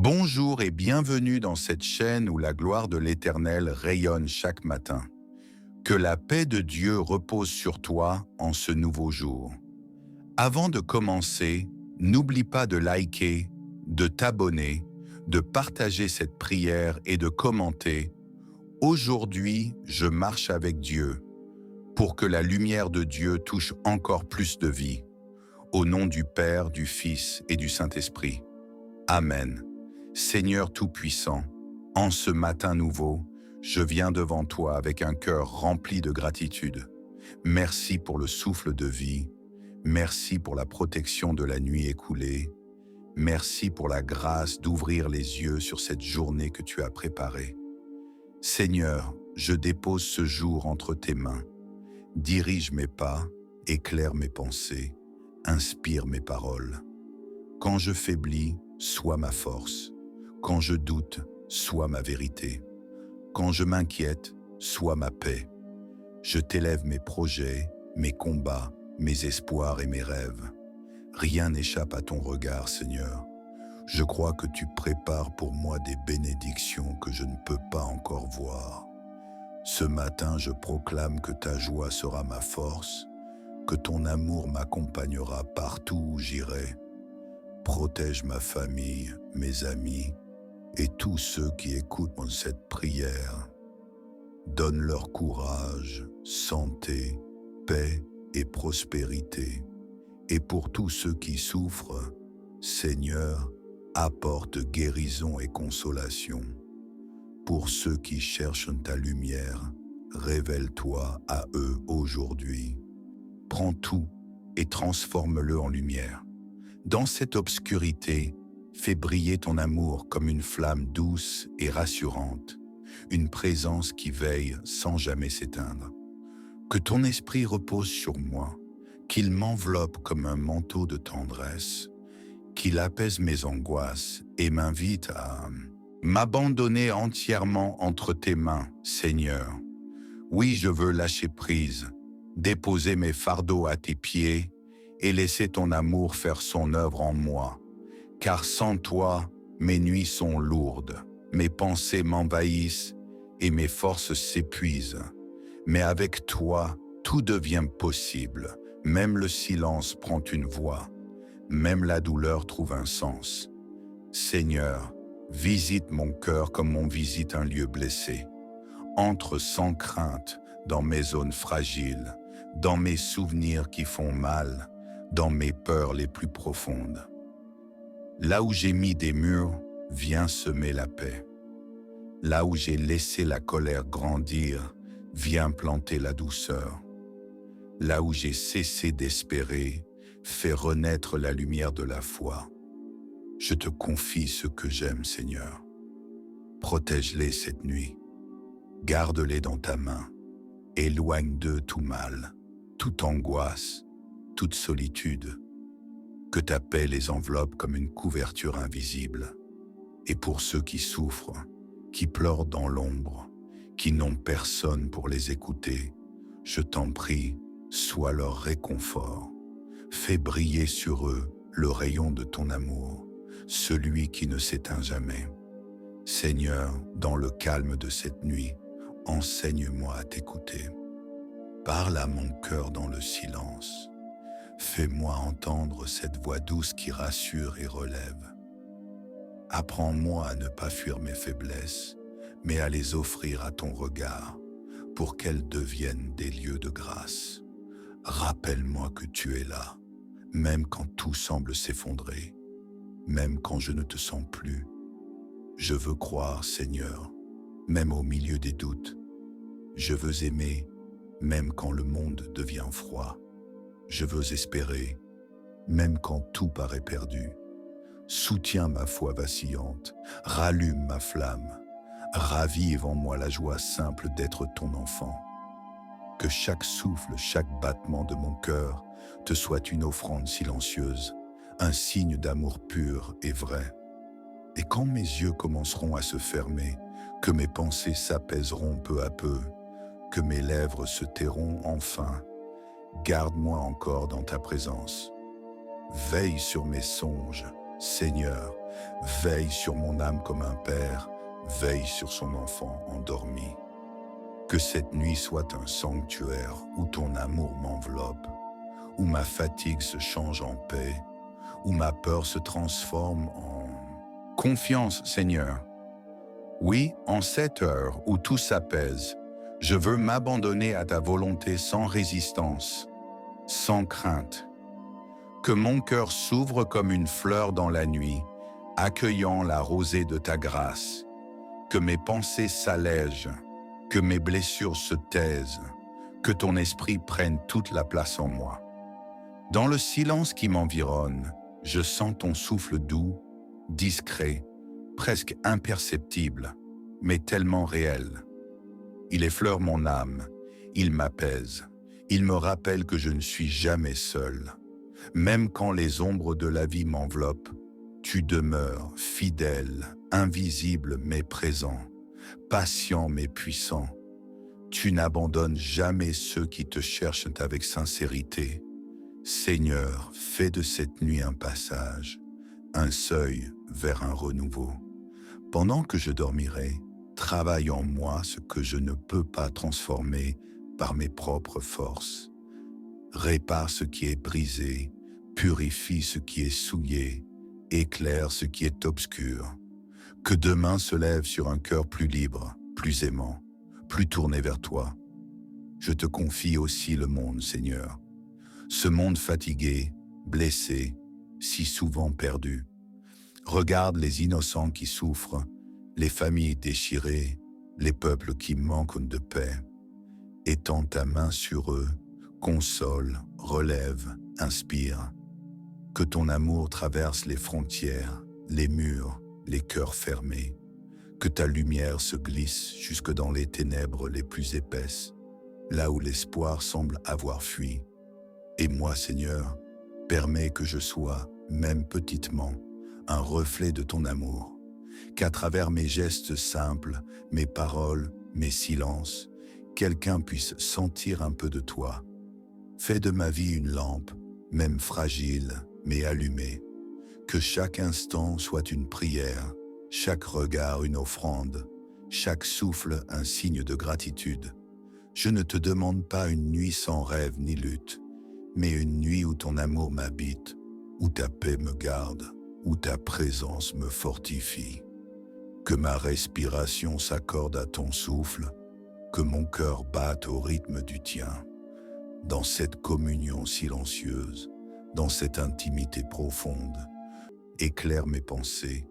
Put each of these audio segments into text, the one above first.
Bonjour et bienvenue dans cette chaîne où la gloire de l'Éternel rayonne chaque matin. Que la paix de Dieu repose sur toi en ce nouveau jour. Avant de commencer, n'oublie pas de liker, de t'abonner, de partager cette prière et de commenter. Aujourd'hui, je marche avec Dieu pour que la lumière de Dieu touche encore plus de vie. Au nom du Père, du Fils et du Saint-Esprit. Amen. Seigneur Tout-Puissant, en ce matin nouveau, je viens devant toi avec un cœur rempli de gratitude. Merci pour le souffle de vie, merci pour la protection de la nuit écoulée, merci pour la grâce d'ouvrir les yeux sur cette journée que tu as préparée. Seigneur, je dépose ce jour entre tes mains. Dirige mes pas, éclaire mes pensées, inspire mes paroles. Quand je faiblis, sois ma force. Quand je doute, sois ma vérité. Quand je m'inquiète, sois ma paix. Je t'élève mes projets, mes combats, mes espoirs et mes rêves. Rien n'échappe à ton regard, Seigneur. Je crois que tu prépares pour moi des bénédictions que je ne peux pas encore voir. Ce matin, je proclame que ta joie sera ma force, que ton amour m'accompagnera partout où j'irai. Protège ma famille, mes amis et tous ceux qui écoutent cette prière. Donne leur courage, santé, paix et prospérité. Et pour tous ceux qui souffrent, Seigneur, apporte guérison et consolation. Pour ceux qui cherchent ta lumière, révèle-toi à eux aujourd'hui. Prends tout et transforme-le en lumière. Dans cette obscurité, fais briller ton amour comme une flamme douce et rassurante, une présence qui veille sans jamais s'éteindre. Que ton esprit repose sur moi, qu'il m'enveloppe comme un manteau de tendresse, qu'il apaise mes angoisses et m'invite à m'abandonner entièrement entre tes mains, Seigneur. Oui, je veux lâcher prise, déposer mes fardeaux à tes pieds et laisser ton amour faire son œuvre en moi. Car sans toi, mes nuits sont lourdes, mes pensées m'envahissent et mes forces s'épuisent. Mais avec toi, tout devient possible. Même le silence prend une voix. Même la douleur trouve un sens. Seigneur, visite mon cœur comme on visite un lieu blessé. Entre sans crainte dans mes zones fragiles, dans mes souvenirs qui font mal, dans mes peurs les plus profondes. Là où j'ai mis des murs, viens semer la paix. Là où j'ai laissé la colère grandir, viens planter la douceur. Là où j'ai cessé d'espérer, fais renaître la lumière de la foi. Je te confie ce que j'aime, Seigneur. Protège-les cette nuit. Garde-les dans ta main. Éloigne d'eux tout mal, toute angoisse, toute solitude. Que ta paix les enveloppe comme une couverture invisible. Et pour ceux qui souffrent, qui pleurent dans l'ombre, qui n'ont personne pour les écouter, je t'en prie, sois leur réconfort. Fais briller sur eux le rayon de ton amour, celui qui ne s'éteint jamais. Seigneur, dans le calme de cette nuit, enseigne-moi à t'écouter. Parle à mon cœur dans le silence. Fais-moi entendre cette voix douce qui rassure et relève. Apprends-moi à ne pas fuir mes faiblesses, mais à les offrir à ton regard, pour qu'elles deviennent des lieux de grâce. Rappelle-moi que tu es là, même quand tout semble s'effondrer, même quand je ne te sens plus. Je veux croire, Seigneur, même au milieu des doutes. Je veux aimer, même quand le monde devient froid. Je veux espérer, même quand tout paraît perdu. Soutiens ma foi vacillante, rallume ma flamme, ravive en moi la joie simple d'être ton enfant. Que chaque souffle, chaque battement de mon cœur te soit une offrande silencieuse, un signe d'amour pur et vrai. Et quand mes yeux commenceront à se fermer, que mes pensées s'apaiseront peu à peu, que mes lèvres se tairont enfin, garde-moi encore dans ta présence. Veille sur mes songes, Seigneur, Veille sur mon âme comme un père, veille sur son enfant endormi. Que cette nuit soit un sanctuaire où ton amour m'enveloppe, où ma fatigue se change en paix, où ma peur se transforme en confiance, Seigneur. Oui, en cette heure où tout s'apaise, je veux m'abandonner à ta volonté sans résistance, sans crainte. Que mon cœur s'ouvre comme une fleur dans la nuit, accueillant la rosée de ta grâce. Que mes pensées s'allègent, que mes blessures se taisent, que ton esprit prenne toute la place en moi. Dans le silence qui m'environne, je sens ton souffle doux, discret, presque imperceptible, mais tellement réel. Il effleure mon âme, il m'apaise, il me rappelle que je ne suis jamais seul. Même quand les ombres de la vie m'enveloppent, tu demeures fidèle, invisible mais présent, patient mais puissant. Tu n'abandonnes jamais ceux qui te cherchent avec sincérité. Seigneur, fais de cette nuit un passage, un seuil vers un renouveau. Pendant que je dormirai, travaille en moi ce que je ne peux pas transformer par mes propres forces. Répare ce qui est brisé, purifie ce qui est souillé, éclaire ce qui est obscur. Que demain se lève sur un cœur plus libre, plus aimant, plus tourné vers toi. Je te confie aussi le monde, Seigneur. Ce monde fatigué, blessé, si souvent perdu. Regarde les innocents qui souffrent, les familles déchirées, les peuples qui manquent de paix. Étends ta main sur eux, console, relève, inspire. Que ton amour traverse les frontières, les murs, les cœurs fermés. Que ta lumière se glisse jusque dans les ténèbres les plus épaisses, là où l'espoir semble avoir fui. Et moi, Seigneur, permets que je sois, même petitement, un reflet de ton amour. Qu'à travers mes gestes simples, mes paroles, mes silences, quelqu'un puisse sentir un peu de toi. Fais de ma vie une lampe, même fragile, mais allumée. Que chaque instant soit une prière, chaque regard une offrande, chaque souffle un signe de gratitude. Je ne te demande pas une nuit sans rêve ni lutte, mais une nuit où ton amour m'habite, où ta paix me garde, où ta présence me fortifie. Que ma respiration s'accorde à ton souffle, que mon cœur batte au rythme du tien. Dans cette communion silencieuse, dans cette intimité profonde, éclaire mes pensées,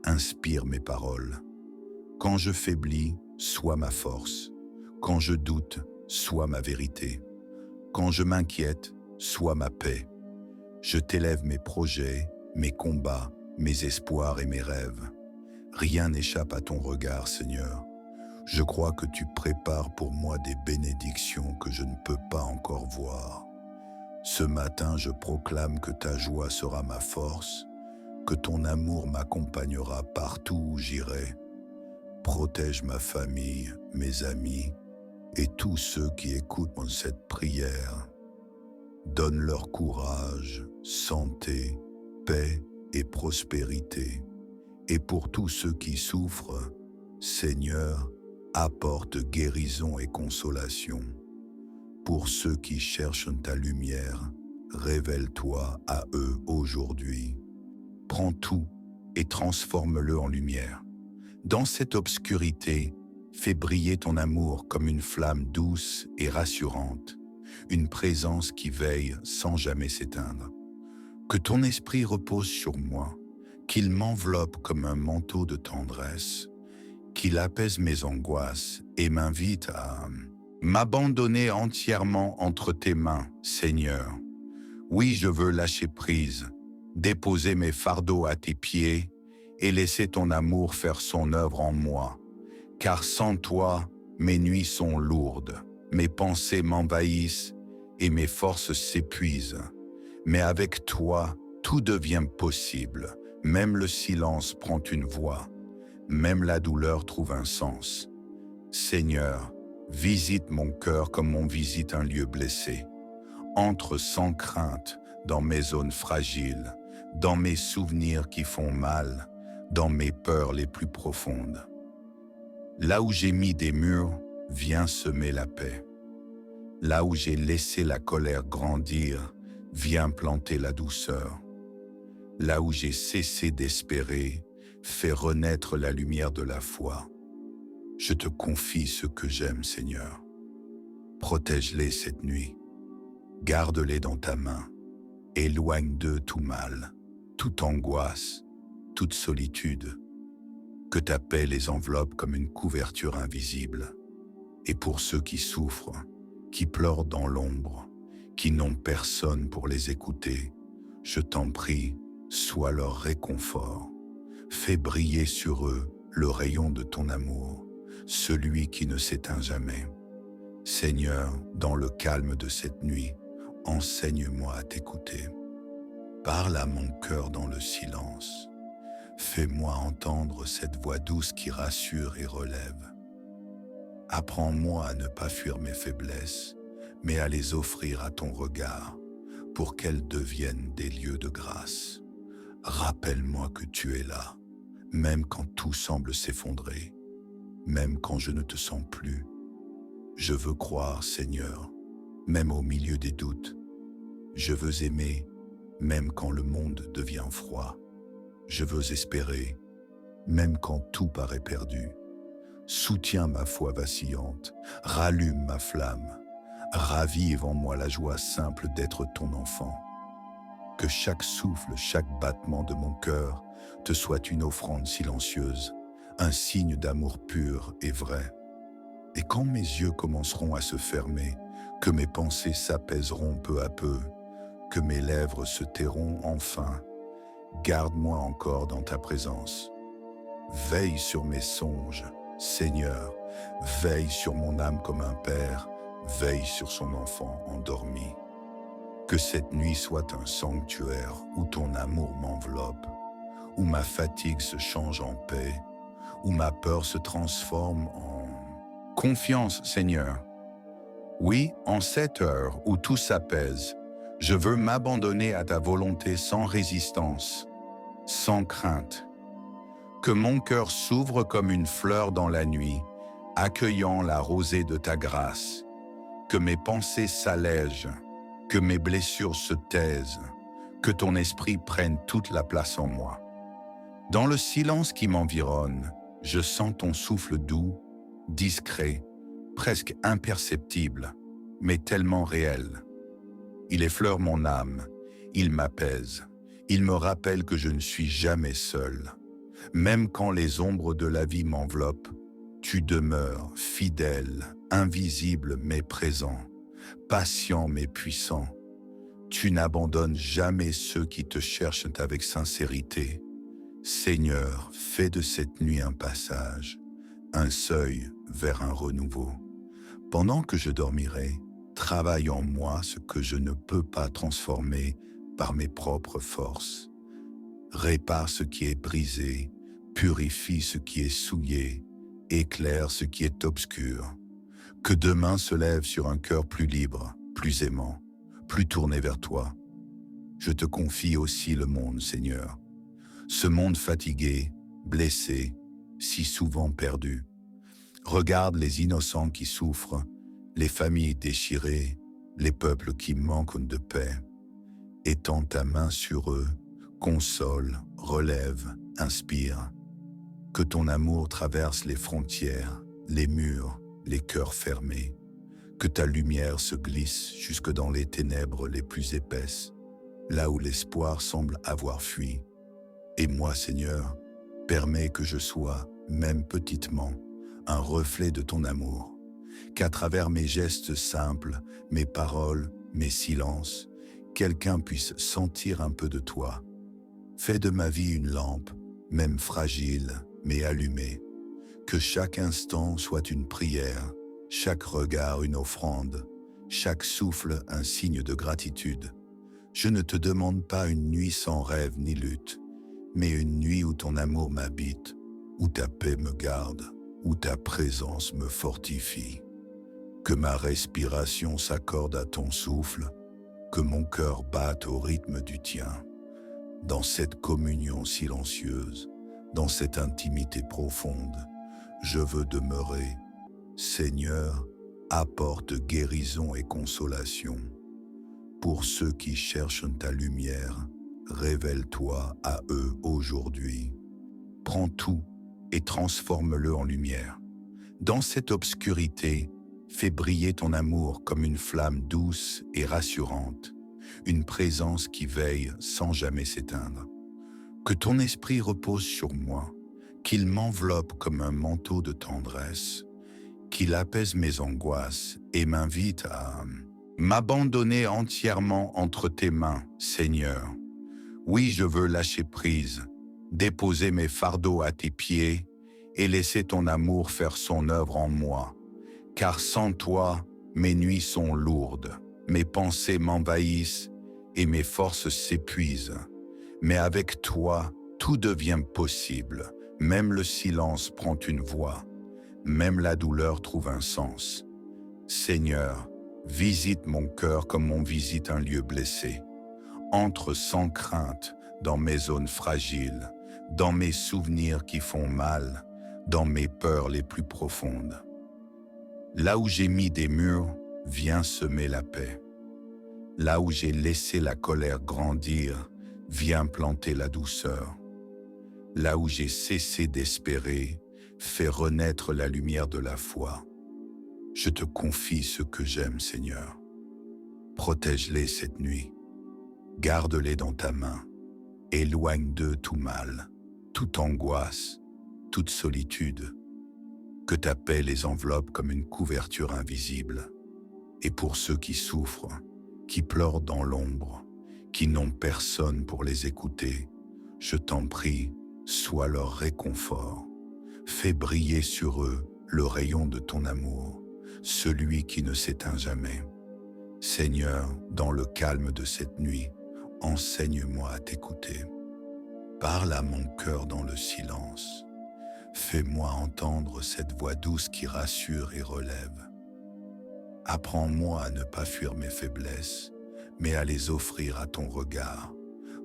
inspire mes paroles. Quand je faiblis, sois ma force. Quand je doute, sois ma vérité. Quand je m'inquiète, sois ma paix. Je t'élève mes projets, mes combats, mes espoirs et mes rêves. Rien n'échappe à ton regard, Seigneur. Je crois que tu prépares pour moi des bénédictions que je ne peux pas encore voir. Ce matin, je proclame que ta joie sera ma force, que ton amour m'accompagnera partout où j'irai. Protège ma famille, mes amis et tous ceux qui écoutent cette prière. Donne leur courage, santé, paix et prospérité. Et pour tous ceux qui souffrent, Seigneur, apporte guérison et consolation. Pour ceux qui cherchent ta lumière, révèle-toi à eux aujourd'hui. Prends tout et transforme-le en lumière. Dans cette obscurité, fais briller ton amour comme une flamme douce et rassurante, une présence qui veille sans jamais s'éteindre. Que ton esprit repose sur moi, qu'il m'enveloppe comme un manteau de tendresse, qu'il apaise mes angoisses et m'invite à m'abandonner entièrement entre tes mains, Seigneur. Oui, je veux lâcher prise, déposer mes fardeaux à tes pieds et laisser ton amour faire son œuvre en moi. Car sans toi, mes nuits sont lourdes, mes pensées m'envahissent et mes forces s'épuisent. Mais avec toi, tout devient possible. Même le silence prend une voix. Même la douleur trouve un sens. Seigneur, visite mon cœur comme on visite un lieu blessé. Entre sans crainte dans mes zones fragiles, dans mes souvenirs qui font mal, dans mes peurs les plus profondes. Là où j'ai mis des murs, viens semer la paix. Là où j'ai laissé la colère grandir, viens planter la douceur. Là où j'ai cessé d'espérer, fais renaître la lumière de la foi. Je te confie ce que j'aime, Seigneur. Protège-les cette nuit. Garde-les dans ta main. Éloigne d'eux tout mal, toute angoisse, toute solitude. Que ta paix les enveloppe comme une couverture invisible. Et pour ceux qui souffrent, qui pleurent dans l'ombre, qui n'ont personne pour les écouter, je t'en prie, sois leur réconfort. Fais briller sur eux le rayon de ton amour, celui qui ne s'éteint jamais. Seigneur, dans le calme de cette nuit, enseigne-moi à t'écouter. Parle à mon cœur dans le silence. Fais-moi entendre cette voix douce qui rassure et relève. Apprends-moi à ne pas fuir mes faiblesses, mais à les offrir à ton regard, pour qu'elles deviennent des lieux de grâce. Rappelle-moi que tu es là, même quand tout semble s'effondrer, même quand je ne te sens plus. Je veux croire, Seigneur, même au milieu des doutes. Je veux aimer, même quand le monde devient froid. Je veux espérer, même quand tout paraît perdu. Soutiens ma foi vacillante, rallume ma flamme, ravive en moi la joie simple d'être ton enfant. Que chaque souffle, chaque battement de mon cœur te soit une offrande silencieuse, un signe d'amour pur et vrai. Et quand mes yeux commenceront à se fermer, que mes pensées s'apaiseront peu à peu, que mes lèvres se tairont enfin, garde-moi encore dans ta présence. Veille sur mes songes, Seigneur, veille sur mon âme comme un père, veille sur son enfant endormi. Que cette nuit soit un sanctuaire où ton amour m'enveloppe, où ma fatigue se change en paix, où ma peur se transforme en confiance, Seigneur. Oui, en cette heure où tout s'apaise, je veux m'abandonner à ta volonté sans résistance, sans crainte. Que mon cœur s'ouvre comme une fleur dans la nuit, accueillant la rosée de ta grâce. Que mes pensées s'allègent, que mes blessures se taisent, que ton esprit prenne toute la place en moi. Dans le silence qui m'environne, je sens ton souffle doux, discret, presque imperceptible, mais tellement réel. Il effleure mon âme, il m'apaise, il me rappelle que je ne suis jamais seul. Même quand les ombres de la vie m'enveloppent, tu demeures fidèle, invisible mais présent, patient mais puissant. Tu n'abandonnes jamais ceux qui te cherchent avec sincérité. Seigneur, fais de cette nuit un passage, un seuil vers un renouveau. Pendant que je dormirai, travaille en moi ce que je ne peux pas transformer par mes propres forces. Répare ce qui est brisé, purifie ce qui est souillé, éclaire ce qui est obscur. Que demain se lève sur un cœur plus libre, plus aimant, plus tourné vers toi. Je te confie aussi le monde, Seigneur. Ce monde fatigué, blessé, si souvent perdu. Regarde les innocents qui souffrent, les familles déchirées, les peuples qui manquent de paix. Étends ta main sur eux, console, relève, inspire. Que ton amour traverse les frontières, les murs, les cœurs fermés. Que ta lumière se glisse jusque dans les ténèbres les plus épaisses, là où l'espoir semble avoir fui. Et moi, Seigneur, permets que je sois, même petitement, un reflet de ton amour. Qu'à travers mes gestes simples, mes paroles, mes silences, quelqu'un puisse sentir un peu de toi. Fais de ma vie une lampe, même fragile, mais allumée. Que chaque instant soit une prière, chaque regard une offrande, chaque souffle un signe de gratitude. Je ne te demande pas une nuit sans rêve ni lutte, mais une nuit où ton amour m'habite, où ta paix me garde, où ta présence me fortifie. Que ma respiration s'accorde à ton souffle, que mon cœur batte au rythme du tien. Dans cette communion silencieuse, Dans cette intimité profonde, je veux demeurer. Seigneur, apporte guérison et consolation. Pour ceux qui cherchent ta lumière, révèle-toi à eux aujourd'hui. Prends tout et transforme-le en lumière. Dans cette obscurité, fais briller ton amour comme une flamme douce et rassurante, une présence qui veille sans jamais s'éteindre. Que ton esprit repose sur moi, qu'il m'enveloppe comme un manteau de tendresse, qu'il apaise mes angoisses et m'invite à m'abandonner entièrement entre tes mains, Seigneur. Oui, je veux lâcher prise, déposer mes fardeaux à tes pieds et laisser ton amour faire son œuvre en moi. Car sans toi, mes nuits sont lourdes, mes pensées m'envahissent et mes forces s'épuisent. Mais avec toi, tout devient possible. Même le silence prend une voix. Même la douleur trouve un sens. Seigneur, visite mon cœur comme on visite un lieu blessé. Entre sans crainte dans mes zones fragiles, dans mes souvenirs qui font mal, dans mes peurs les plus profondes. Là où j'ai mis des murs, viens semer la paix. Là où j'ai laissé la colère grandir, viens planter la douceur. Là où j'ai cessé d'espérer, fais renaître la lumière de la foi. Je te confie ce que j'aime, Seigneur. Protège-les cette nuit. Garde-les dans ta main. Éloigne d'eux tout mal, toute angoisse, toute solitude. Que ta paix les enveloppe comme une couverture invisible. Et pour ceux qui souffrent, qui pleurent dans l'ombre, qui n'ont personne pour les écouter, je t'en prie, sois leur réconfort. Fais briller sur eux le rayon de ton amour, celui qui ne s'éteint jamais. Seigneur, dans le calme de cette nuit, enseigne-moi à t'écouter. Parle à mon cœur dans le silence. Fais-moi entendre cette voix douce qui rassure et relève. Apprends-moi à ne pas fuir mes faiblesses, mais à les offrir à ton regard,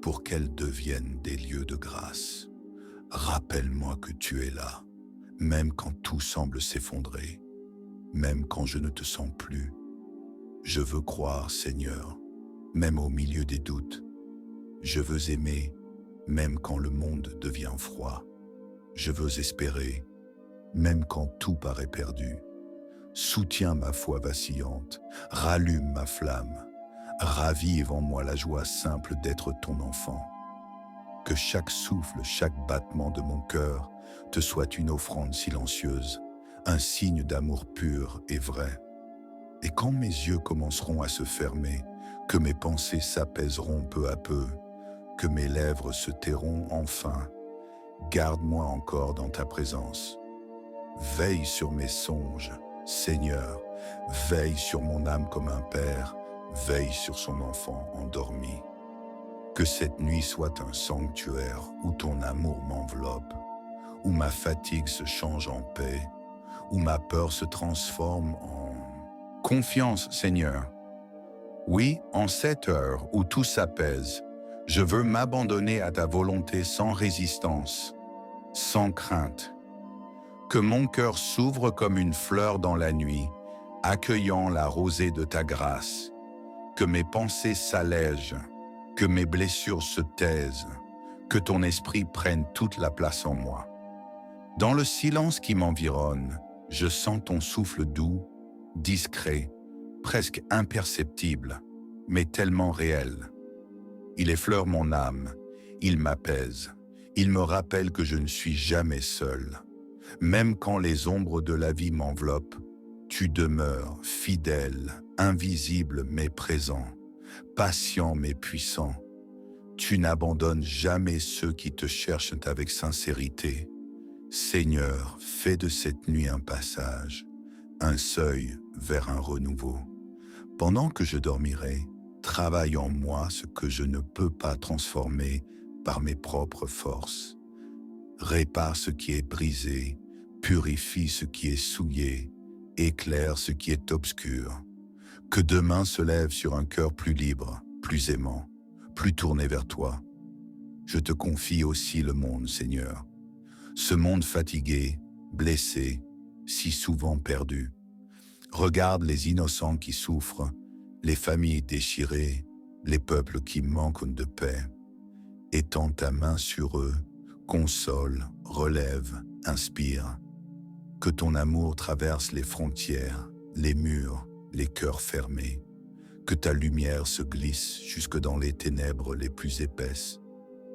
pour qu'elles deviennent des lieux de grâce. Rappelle-moi que tu es là, même quand tout semble s'effondrer, même quand je ne te sens plus. Je veux croire, Seigneur, même au milieu des doutes. Je veux aimer, même quand le monde devient froid. Je veux espérer, même quand tout paraît perdu. Soutiens ma foi vacillante, rallume ma flamme, ravive en moi la joie simple d'être ton enfant. Que chaque souffle, chaque battement de mon cœur te soit une offrande silencieuse, un signe d'amour pur et vrai. Et quand mes yeux commenceront à se fermer, que mes pensées s'apaiseront peu à peu, que mes lèvres se tairont enfin, garde-moi encore dans ta présence. Veille sur mes songes, Seigneur, veille sur mon âme comme un père, veille sur son enfant endormi. Que cette nuit soit un sanctuaire où ton amour m'enveloppe, où ma fatigue se change en paix, où ma peur se transforme en confiance, Seigneur. Oui, en cette heure où tout s'apaise, je veux m'abandonner à ta volonté sans résistance, sans crainte. Que mon cœur s'ouvre comme une fleur dans la nuit, accueillant la rosée de ta grâce. Que mes pensées s'allègent, que mes blessures se taisent, que ton esprit prenne toute la place en moi. Dans le silence qui m'environne, je sens ton souffle doux, discret, presque imperceptible, mais tellement réel. Il effleure mon âme, il m'apaise, il me rappelle que je ne suis jamais seul. Même quand les ombres de la vie m'enveloppent, tu demeures fidèle, invisible mais présent, patient mais puissant. Tu n'abandonnes jamais ceux qui te cherchent avec sincérité. Seigneur, fais de cette nuit un passage, un seuil vers un renouveau. Pendant que je dormirai, travaille en moi ce que je ne peux pas transformer par mes propres forces. Répare ce qui est brisé, purifie ce qui est souillé, éclaire ce qui est obscur. Que demain se lève sur un cœur plus libre, plus aimant, plus tourné vers toi. Je te confie aussi le monde, Seigneur. Ce monde fatigué, blessé, si souvent perdu. Regarde les innocents qui souffrent, les familles déchirées, les peuples qui manquent de paix. Étends ta main sur eux, console, relève, inspire. Que ton amour traverse les frontières, les murs, les cœurs fermés. Que ta lumière se glisse jusque dans les ténèbres les plus épaisses,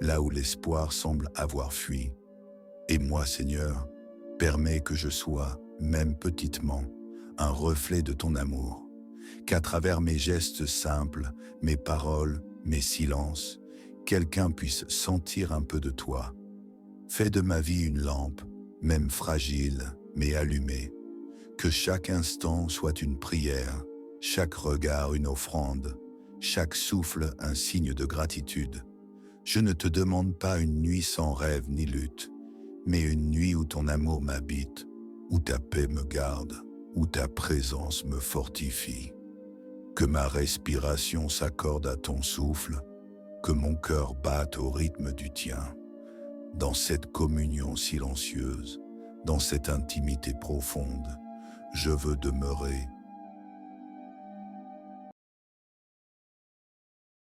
là où l'espoir semble avoir fui. Et moi, Seigneur, permets que je sois, même petitement, un reflet de ton amour, qu'à travers mes gestes simples, mes paroles, mes silences, quelqu'un puisse sentir un peu de toi. Fais de ma vie une lampe, même fragile, mais allumée. Que chaque instant soit une prière, chaque regard une offrande, chaque souffle un signe de gratitude. Je ne te demande pas une nuit sans rêve ni lutte, mais une nuit où ton amour m'habite, où ta paix me garde, où ta présence me fortifie. Que ma respiration s'accorde à ton souffle, que mon cœur batte au rythme du tien. Dans cette communion silencieuse, dans cette intimité profonde, je veux demeurer